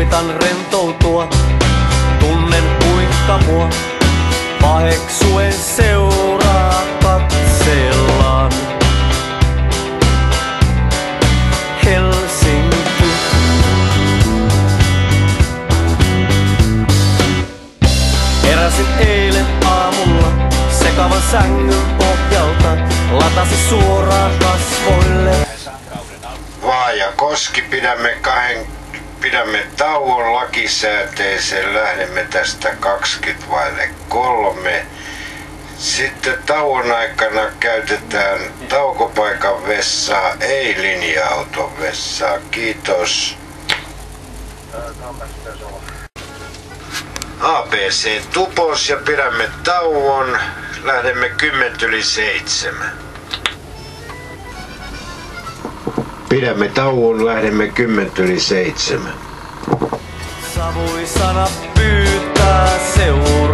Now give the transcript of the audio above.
koitan rentoutua. Tunnen kuinka mua paheksuen seuraa katsellaan. Helsinki. Heräsin eilen aamulla sekavan sängyn pohjalta. Latasi suoraan kasvoille. Vaaja Koski, pidämme tauon lakisääteisen, lähdemme tästä 3. Sitten tauon aikana käytetään taukopaikan vessaa, ei linja-auton vessaa. Kiitos. ABC tupos ja pidämme tauon, lähdemme 6:50. Pidämme tauon, lähdemme 6:50. Savuisana pyytää seuraa.